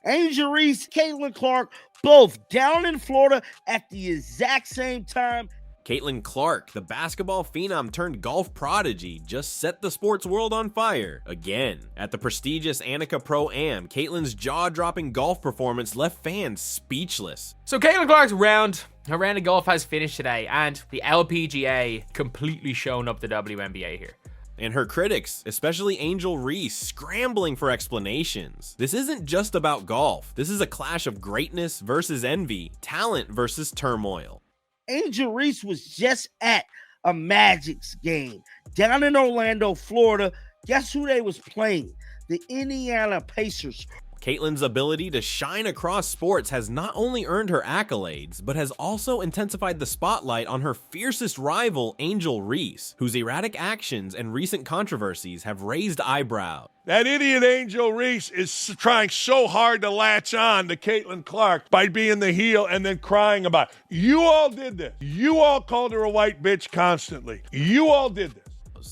Angel Reese, Caitlyn Clark, both down in Florida at the exact same time. Caitlyn Clark, the basketball phenom turned golf prodigy, just set the sports world on fire again. At the prestigious Annika Pro-Am, Caitlyn's jaw-dropping golf performance left fans speechless. So Caitlyn Clark's her round of golf has finished today, and the LPGA completely shown up the WNBA here. And her critics, especially Angel Reese, scrambling for explanations. This isn't just about golf. This is a clash of greatness versus envy, talent versus turmoil. Angel Reese was just at a Magic's game down in Orlando, Florida. Guess who they was playing? The Indiana Pacers. Caitlyn's ability to shine across sports has not only earned her accolades, but has also intensified the spotlight on her fiercest rival, Angel Reese, whose erratic actions and recent controversies have raised eyebrows. That idiot Angel Reese is trying so hard to latch on to Caitlyn Clark by being the heel and then crying about it. You all did this. You all called her a white bitch constantly. You all did this.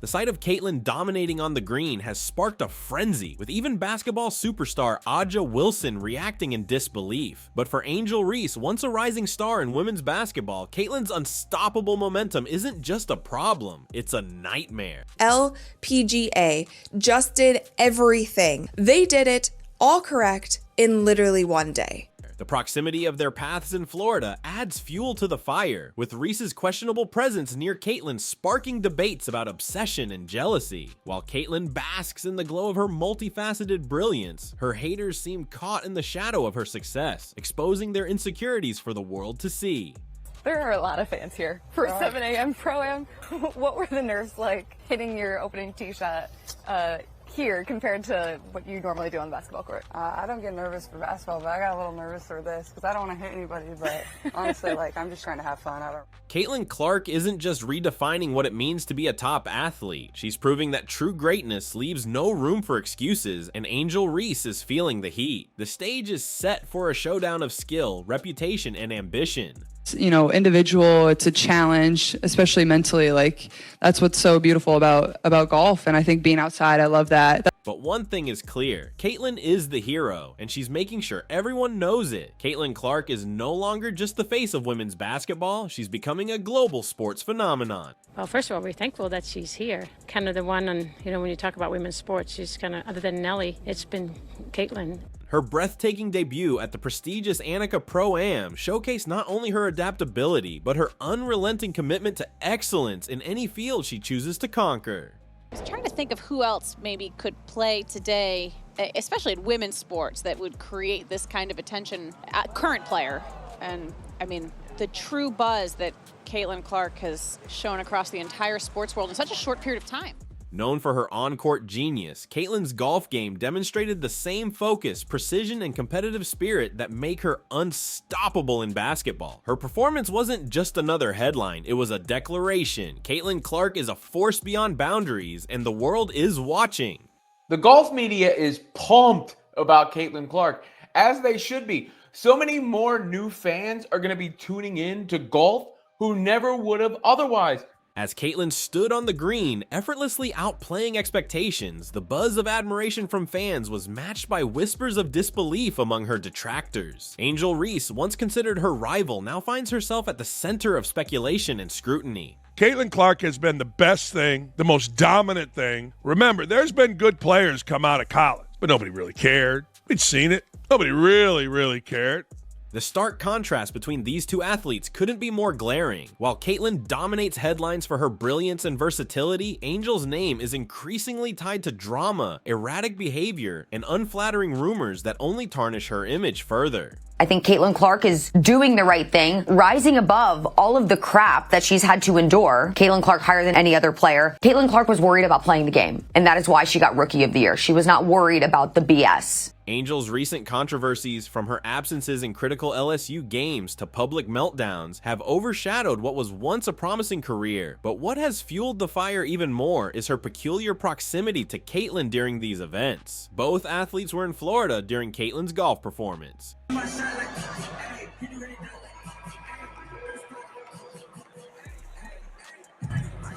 The sight of Caitlyn dominating on the green has sparked a frenzy, with even basketball superstar Aja Wilson reacting in disbelief. But for Angel Reese, once a rising star in women's basketball, Caitlyn's unstoppable momentum isn't just a problem, it's a nightmare. LPGA just did everything. They did it all correct in literally one day. The proximity of their paths in Florida adds fuel to the fire, with Reese's questionable presence near Caitlyn sparking debates about obsession and jealousy. While Caitlyn basks in the glow of her multifaceted brilliance, her haters seem caught in the shadow of her success, exposing their insecurities for the world to see. There are a lot of fans here for 7 a.m. Pro-Am. What were the nerves like hitting your opening tee shot here compared to what you normally do on the basketball court? I don't get nervous for basketball, but I got a little nervous for this because I don't want to hit anybody, but honestly, I'm just trying to have fun. Caitlyn Clark isn't just redefining what it means to be a top athlete. She's proving that true greatness leaves no room for excuses, and Angel Reese is feeling the heat. The stage is set for a showdown of skill, reputation, and ambition. Individual, it's a challenge, especially mentally. That's what's so beautiful about golf, and I think being outside, I love that. But one thing is clear, Caitlyn is the hero, and she's making sure everyone knows it. Caitlyn Clark is no longer just the face of women's basketball, she's becoming a global sports phenomenon. Well, first of all, we're thankful that she's here. Kind of the one, and when you talk about women's sports, she's kind of, other than Nelly, it's been Caitlyn. Her breathtaking debut at the prestigious Annika Pro-Am showcased not only her adaptability, but her unrelenting commitment to excellence in any field she chooses to conquer. I was trying to think of who else maybe could play today, especially in women's sports, that would create this kind of attention. Current player. And the true buzz that Caitlyn Clark has shown across the entire sports world in such a short period of time. Known for her on-court genius, Caitlyn's golf game demonstrated the same focus, precision, and competitive spirit that make her unstoppable in basketball. Her performance wasn't just another headline, it was a declaration. Caitlyn Clark is a force beyond boundaries, and the world is watching. The golf media is pumped about Caitlyn Clark, as they should be. So many more new fans are going to be tuning in to golf who never would have otherwise. As Caitlyn stood on the green, effortlessly outplaying expectations, the buzz of admiration from fans was matched by whispers of disbelief among her detractors. Angel Reese, once considered her rival, now finds herself at the center of speculation and scrutiny. Caitlyn Clark has been the best thing, the most dominant thing. Remember, there's been good players come out of college, but nobody really cared. We'd seen it. Nobody really cared. The stark contrast between these two athletes couldn't be more glaring. While Caitlyn dominates headlines for her brilliance and versatility, Angel's name is increasingly tied to drama, erratic behavior, and unflattering rumors that only tarnish her image further. I think Caitlyn Clark is doing the right thing, rising above all of the crap that she's had to endure. Caitlyn Clark higher than any other player. Caitlyn Clark was worried about playing the game, and that is why she got Rookie of the Year. She was not worried about the BS. Angel's recent controversies, from her absences in critical LSU games to public meltdowns, have overshadowed what was once a promising career. But what has fueled the fire even more is her peculiar proximity to Caitlyn during these events. Both athletes were in Florida during Caitlyn's golf performance.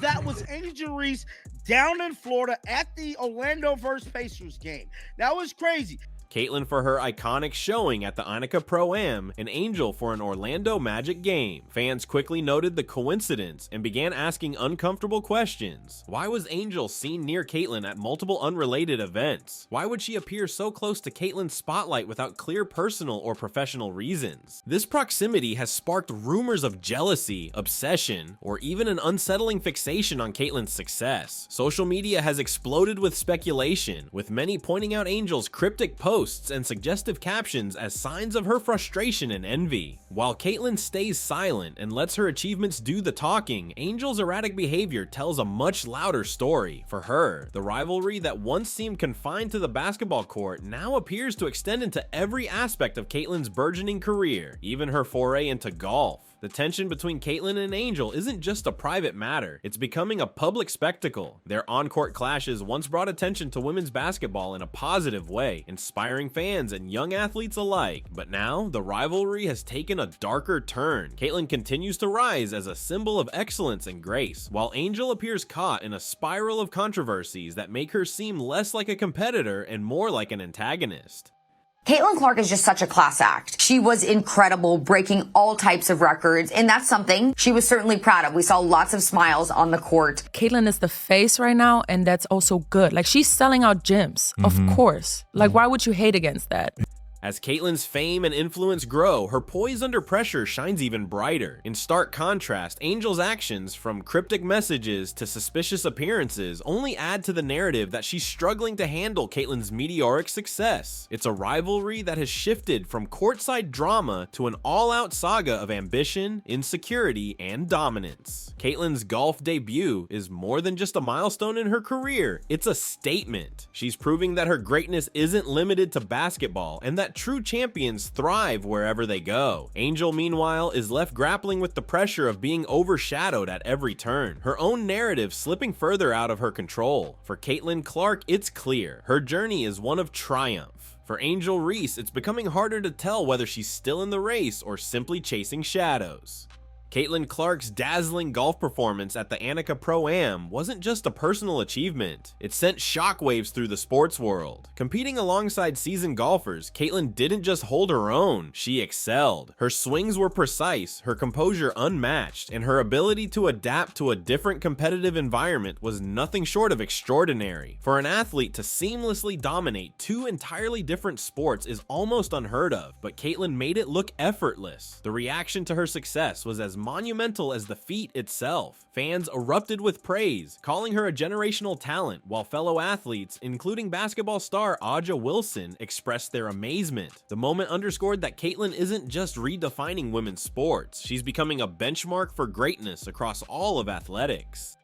That was Angel Reese down in Florida at the Orlando vs. Pacers game. That was crazy. Caitlyn for her iconic showing at the Annika Pro-Am, and Angel for an Orlando Magic game. Fans quickly noted the coincidence and began asking uncomfortable questions. Why was Angel seen near Caitlyn at multiple unrelated events? Why would she appear so close to Caitlyn's spotlight without clear personal or professional reasons? This proximity has sparked rumors of jealousy, obsession, or even an unsettling fixation on Caitlyn's success. Social media has exploded with speculation, with many pointing out Angel's cryptic posts and suggestive captions as signs of her frustration and envy. While Caitlyn stays silent and lets her achievements do the talking, Angel's erratic behavior tells a much louder story. For her, the rivalry that once seemed confined to the basketball court now appears to extend into every aspect of Caitlyn's burgeoning career, even her foray into golf. The tension between Caitlyn and Angel isn't just a private matter, it's becoming a public spectacle. Their on-court clashes once brought attention to women's basketball in a positive way, inspiring fans and young athletes alike. But now, the rivalry has taken a darker turn. Caitlyn continues to rise as a symbol of excellence and grace, while Angel appears caught in a spiral of controversies that make her seem less like a competitor and more like an antagonist. Caitlyn Clark is just such a class act. She was incredible, breaking all types of records, and that's something she was certainly proud of. We saw lots of smiles on the court. Caitlyn is the face right now, and that's also good. Like, she's selling out gyms, of course. Like, why would you hate against that? As Caitlyn's fame and influence grow, her poise under pressure shines even brighter. In stark contrast, Angel's actions, from cryptic messages to suspicious appearances, only add to the narrative that she's struggling to handle Caitlyn's meteoric success. It's a rivalry that has shifted from courtside drama to an all-out saga of ambition, insecurity, and dominance. Caitlyn's golf debut is more than just a milestone in her career, it's a statement. She's proving that her greatness isn't limited to basketball, and that true champions thrive wherever they go. Angel, meanwhile, is left grappling with the pressure of being overshadowed at every turn, her own narrative slipping further out of her control. For Caitlyn Clark, it's clear. Her journey is one of triumph. For Angel Reese, it's becoming harder to tell whether she's still in the race or simply chasing shadows. Caitlyn Clark's dazzling golf performance at the Annika Pro-Am wasn't just a personal achievement, it sent shockwaves through the sports world. Competing alongside seasoned golfers, Caitlyn didn't just hold her own, she excelled. Her swings were precise, her composure unmatched, and her ability to adapt to a different competitive environment was nothing short of extraordinary. For an athlete to seamlessly dominate two entirely different sports is almost unheard of, but Caitlyn made it look effortless. The reaction to her success was as monumental as the feat itself. Fans erupted with praise, calling her a generational talent, while fellow athletes, including basketball star Aja Wilson, expressed their amazement. The moment underscored that Caitlyn isn't just redefining women's sports, she's becoming a benchmark for greatness across all of athletics.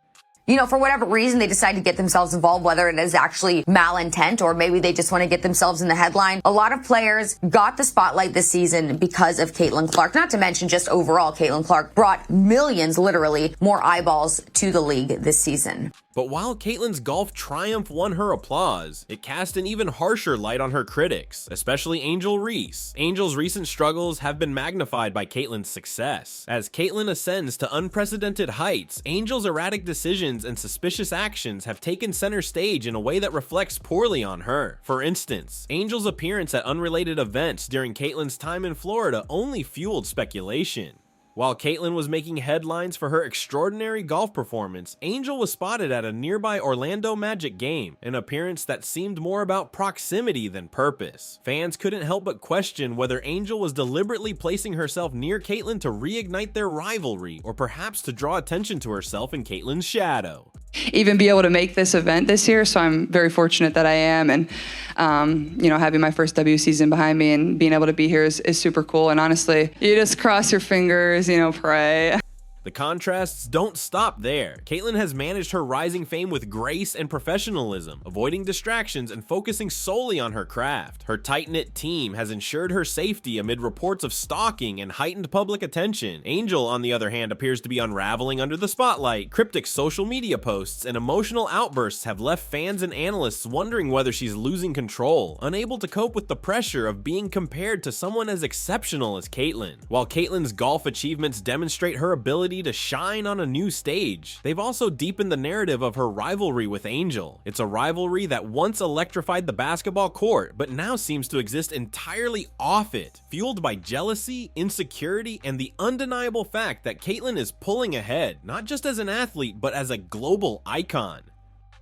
You know, for whatever reason, they decide to get themselves involved, whether it is actually malintent or maybe they just want to get themselves in the headline. A lot of players got the spotlight this season because of Caitlyn Clark. Not to mention just overall, Caitlyn Clark brought millions, literally, more eyeballs to the league this season. But while Caitlyn's golf triumph won her applause, it cast an even harsher light on her critics, especially Angel Reese. Angel's recent struggles have been magnified by Caitlyn's success. As Caitlyn ascends to unprecedented heights, Angel's erratic decisions and suspicious actions have taken center stage in a way that reflects poorly on her. For instance, Angel's appearance at unrelated events during Caitlyn's time in Florida only fueled speculation. While Caitlyn was making headlines for her extraordinary golf performance, Angel was spotted at a nearby Orlando Magic game, an appearance that seemed more about proximity than purpose. Fans couldn't help but question whether Angel was deliberately placing herself near Caitlyn to reignite their rivalry, or perhaps to draw attention to herself in Caitlyn's shadow. Even be able to make this event this year, so I'm very fortunate that I am, and having my first W season behind me and being able to be here is super cool. And honestly, you just cross your fingers, pray. The contrasts don't stop there. Caitlyn has managed her rising fame with grace and professionalism, avoiding distractions and focusing solely on her craft. Her tight-knit team has ensured her safety amid reports of stalking and heightened public attention. Angel, on the other hand, appears to be unraveling under the spotlight. Cryptic social media posts and emotional outbursts have left fans and analysts wondering whether she's losing control, unable to cope with the pressure of being compared to someone as exceptional as Caitlyn. While Caitlyn's golf achievements demonstrate her ability ability to shine on a new stage. They've also deepened the narrative of her rivalry with Angel. It's a rivalry that once electrified the basketball court, but now seems to exist entirely off it, fueled by jealousy, insecurity, and the undeniable fact that Caitlyn is pulling ahead, not just as an athlete, but as a global icon.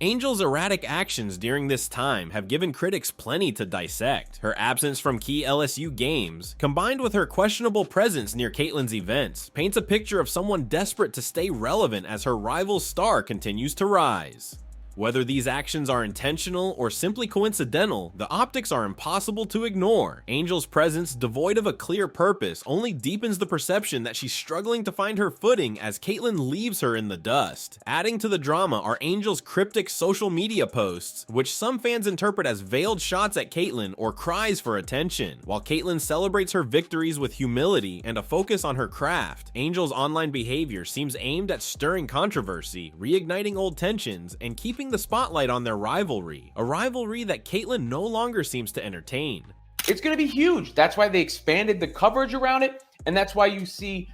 Angel's erratic actions during this time have given critics plenty to dissect. Her absence from key LSU games, combined with her questionable presence near Caitlyn's events, paints a picture of someone desperate to stay relevant as her rival's star continues to rise. Whether these actions are intentional or simply coincidental, the optics are impossible to ignore. Angel's presence, devoid of a clear purpose, only deepens the perception that she's struggling to find her footing as Caitlyn leaves her in the dust. Adding to the drama are Angel's cryptic social media posts, which some fans interpret as veiled shots at Caitlyn or cries for attention. While Caitlyn celebrates her victories with humility and a focus on her craft, Angel's online behavior seems aimed at stirring controversy, reigniting old tensions, and keeping the spotlight on their rivalry, a rivalry that Caitlyn no longer seems to entertain. It's going to be huge. That's why they expanded the coverage around it, and that's why you see,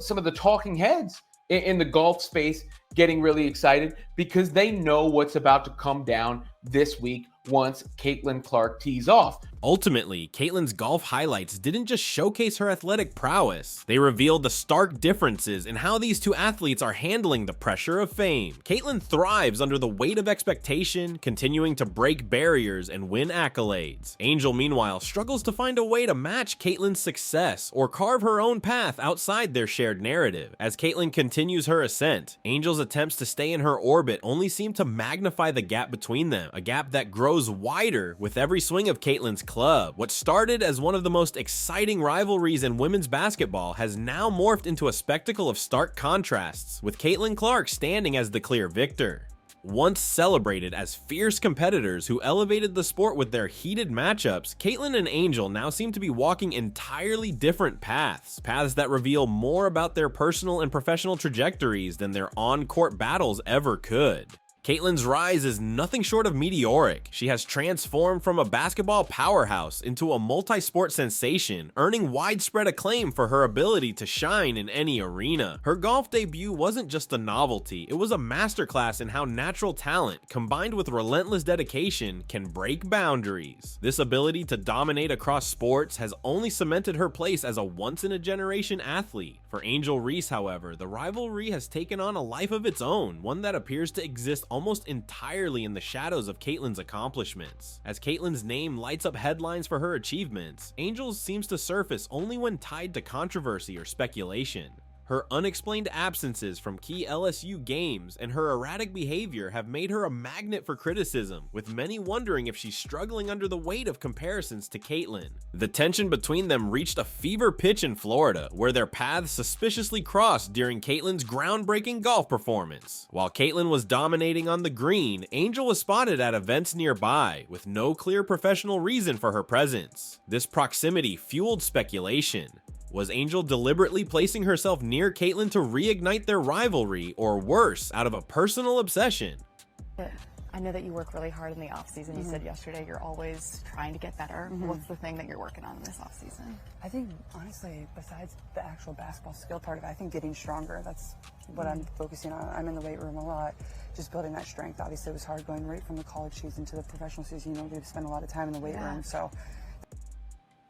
some of the talking heads in the golf space getting really excited because they know what's about to come down this week once Caitlyn Clark tees off. Ultimately, Caitlyn's golf highlights didn't just showcase her athletic prowess, they revealed the stark differences in how these two athletes are handling the pressure of fame. Caitlyn thrives under the weight of expectation, continuing to break barriers and win accolades. Angel, meanwhile, struggles to find a way to match Caitlyn's success or carve her own path outside their shared narrative. As Caitlyn continues her ascent, Angel's attempts to stay in her orbit only seem to magnify the gap between them, a gap that grows wider with every swing of Caitlyn's club. What started as one of the most exciting rivalries in women's basketball has now morphed into a spectacle of stark contrasts, with Caitlyn Clark standing as the clear victor. Once celebrated as fierce competitors who elevated the sport with their heated matchups, Caitlyn and Angel now seem to be walking entirely different paths that reveal more about their personal and professional trajectories than their on-court battles ever could. Caitlyn's rise is nothing short of meteoric. She has transformed from a basketball powerhouse into a multi-sport sensation, earning widespread acclaim for her ability to shine in any arena. Her golf debut wasn't just a novelty, it was a masterclass in how natural talent, combined with relentless dedication, can break boundaries. This ability to dominate across sports has only cemented her place as a once-in-a-generation athlete. For Angel Reese, however, the rivalry has taken on a life of its own, one that appears to exist almost entirely in the shadows of Caitlyn's accomplishments. As Caitlyn's name lights up headlines for her achievements, Angel seems to surface only when tied to controversy or speculation. Her unexplained absences from key LSU games and her erratic behavior have made her a magnet for criticism, with many wondering if she's struggling under the weight of comparisons to Caitlyn. The tension between them reached a fever pitch in Florida, where their paths suspiciously crossed during Caitlyn's groundbreaking golf performance. While Caitlyn was dominating on the green, Angel was spotted at events nearby, with no clear professional reason for her presence. This proximity fueled speculation. Was Angel deliberately placing herself near Caitlyn to reignite their rivalry, or worse, out of a personal obsession? I know that you work really hard in the off season. You said yesterday you're always trying to get better. What's the thing that you're working on in this off season? I think, honestly, besides the actual basketball skill part of it, I think getting stronger. That's what I'm focusing on. I'm in the weight room a lot, just building that strength. Obviously, it was hard going right from the college season to the professional season. You spend a lot of time in the weight room, so.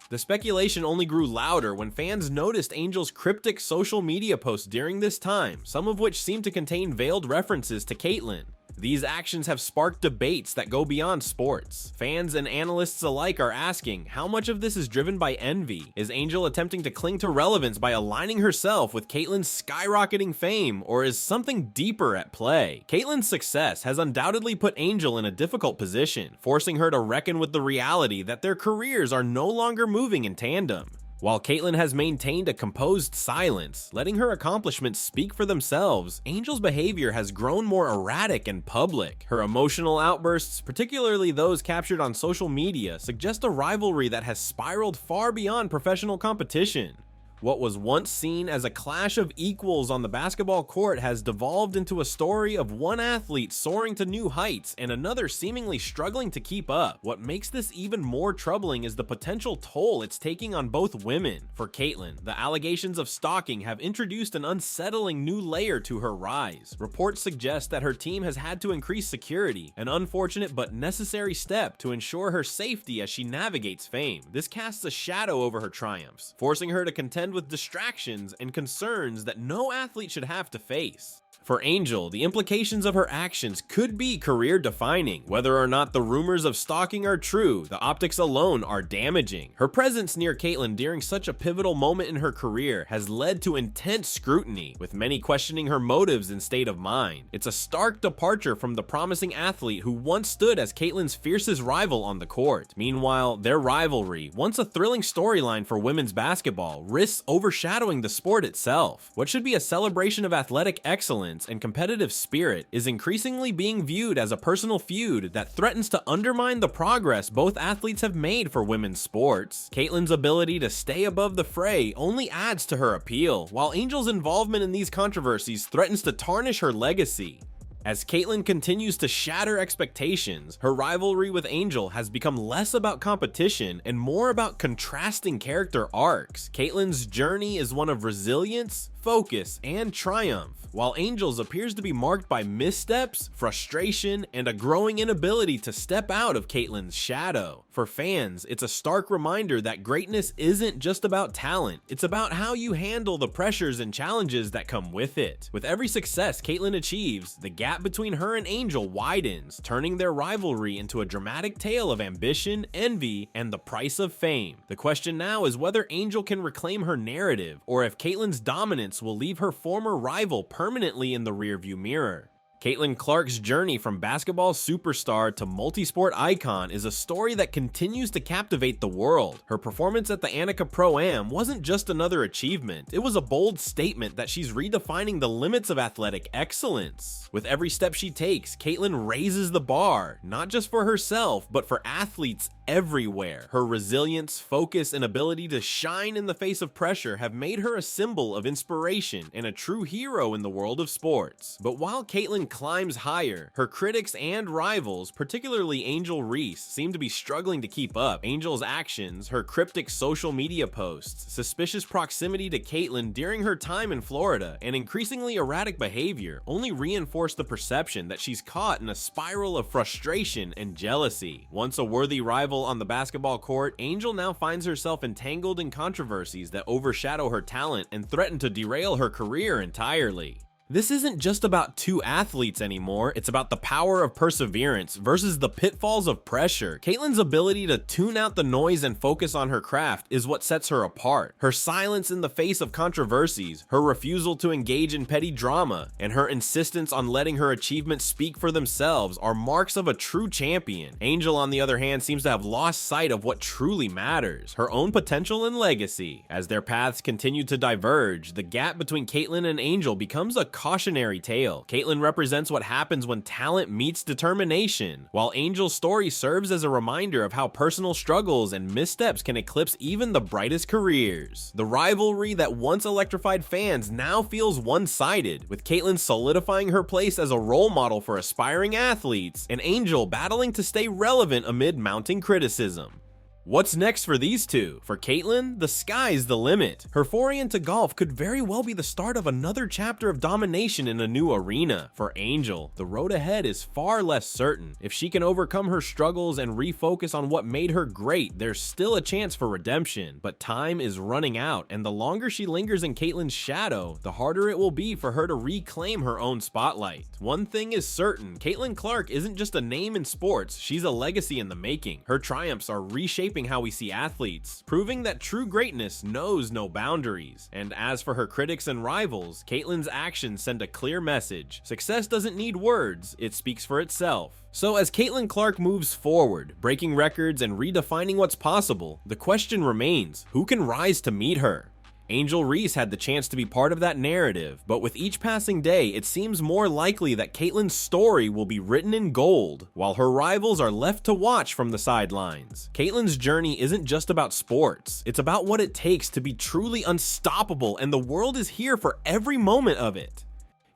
The speculation only grew louder when fans noticed Angel's cryptic social media posts during this time, some of which seemed to contain veiled references to Caitlyn. These actions have sparked debates that go beyond sports. Fans and analysts alike are asking, how much of this is driven by envy? Is Angel attempting to cling to relevance by aligning herself with Caitlyn's skyrocketing fame, or is something deeper at play? Caitlyn's success has undoubtedly put Angel in a difficult position, forcing her to reckon with the reality that their careers are no longer moving in tandem. While Caitlyn has maintained a composed silence, letting her accomplishments speak for themselves, Angel's behavior has grown more erratic and public. Her emotional outbursts, particularly those captured on social media, suggest a rivalry that has spiraled far beyond professional competition. What was once seen as a clash of equals on the basketball court has devolved into a story of one athlete soaring to new heights and another seemingly struggling to keep up. What makes this even more troubling is the potential toll it's taking on both women. For Caitlyn, the allegations of stalking have introduced an unsettling new layer to her rise. Reports suggest that her team has had to increase security, an unfortunate but necessary step to ensure her safety as she navigates fame. This casts a shadow over her triumphs, forcing her to contend with distractions and concerns that no athlete should have to face. For Angel, the implications of her actions could be career-defining. Whether or not the rumors of stalking are true, the optics alone are damaging. Her presence near Caitlyn during such a pivotal moment in her career has led to intense scrutiny, with many questioning her motives and state of mind. It's a stark departure from the promising athlete who once stood as Caitlyn's fiercest rival on the court. Meanwhile, their rivalry, once a thrilling storyline for women's basketball, risks overshadowing the sport itself. What should be a celebration of athletic excellence and competitive spirit is increasingly being viewed as a personal feud that threatens to undermine the progress both athletes have made for women's sports. Caitlyn's ability to stay above the fray only adds to her appeal, while Angel's involvement in these controversies threatens to tarnish her legacy. As Caitlyn continues to shatter expectations, her rivalry with Angel has become less about competition and more about contrasting character arcs. Caitlyn's journey is one of resilience, focus, and triumph, while Angel's appears to be marked by missteps, frustration, and a growing inability to step out of Caitlyn's shadow. For fans, it's a stark reminder that greatness isn't just about talent, it's about how you handle the pressures and challenges that come with it. With every success Caitlyn achieves, the gap between her and Angel widens, turning their rivalry into a dramatic tale of ambition, envy, and the price of fame. The question now is whether Angel can reclaim her narrative, or if Caitlyn's dominance will leave her former rival permanently in the rearview mirror. Caitlyn Clark's journey from basketball superstar to multi-sport icon is a story that continues to captivate the world. Her performance at the Annika Pro-Am wasn't just another achievement, it was a bold statement that she's redefining the limits of athletic excellence. With every step she takes, Caitlyn raises the bar, not just for herself, but for athletes everywhere. Her resilience, focus, and ability to shine in the face of pressure have made her a symbol of inspiration and a true hero in the world of sports. But while Caitlyn climbs higher, her critics and rivals, particularly Angel Reese, seem to be struggling to keep up. Angel's actions, her cryptic social media posts, suspicious proximity to Caitlyn during her time in Florida, and increasingly erratic behavior only reinforce the perception that she's caught in a spiral of frustration and jealousy. Once a worthy rival on the basketball court, Angel now finds herself entangled in controversies that overshadow her talent and threaten to derail her career entirely. This isn't just about two athletes anymore, it's about the power of perseverance versus the pitfalls of pressure. Caitlyn's ability to tune out the noise and focus on her craft is what sets her apart. Her silence in the face of controversies, her refusal to engage in petty drama, and her insistence on letting her achievements speak for themselves are marks of a true champion. Angel, on the other hand, seems to have lost sight of what truly matters, her own potential and legacy. As their paths continue to diverge, the gap between Caitlyn and Angel becomes a cautionary tale. Caitlyn represents what happens when talent meets determination, while Angel's story serves as a reminder of how personal struggles and missteps can eclipse even the brightest careers. The rivalry that once electrified fans now feels one-sided, with Caitlyn solidifying her place as a role model for aspiring athletes, and Angel battling to stay relevant amid mounting criticism. What's next for these two? For Caitlyn, the sky's the limit. Her foray into golf could very well be the start of another chapter of domination in a new arena. For Angel, the road ahead is far less certain. If she can overcome her struggles and refocus on what made her great, there's still a chance for redemption. But time is running out, and the longer she lingers in Caitlyn's shadow, the harder it will be for her to reclaim her own spotlight. One thing is certain, Caitlyn Clark isn't just a name in sports, she's a legacy in the making. Her triumphs are reshaping how we see athletes, proving that true greatness knows no boundaries. And as for her critics and rivals, Caitlyn's actions send a clear message. Success doesn't need words, it speaks for itself. So as Caitlyn Clark moves forward, breaking records and redefining what's possible, the question remains, who can rise to meet her? Angel Reese had the chance to be part of that narrative, but with each passing day, it seems more likely that Caitlyn's story will be written in gold, while her rivals are left to watch from the sidelines. Caitlyn's journey isn't just about sports, it's about what it takes to be truly unstoppable, and the world is here for every moment of it.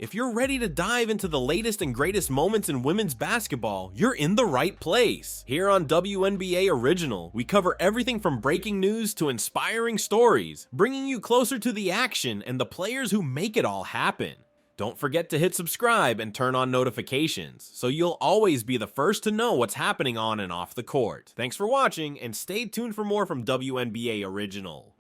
If you're ready to dive into the latest and greatest moments in women's basketball, you're in the right place. Here on WNBA Original, we cover everything from breaking news to inspiring stories, bringing you closer to the action and the players who make it all happen. Don't forget to hit subscribe and turn on notifications, so you'll always be the first to know what's happening on and off the court. Thanks for watching, and stay tuned for more from WNBA Original.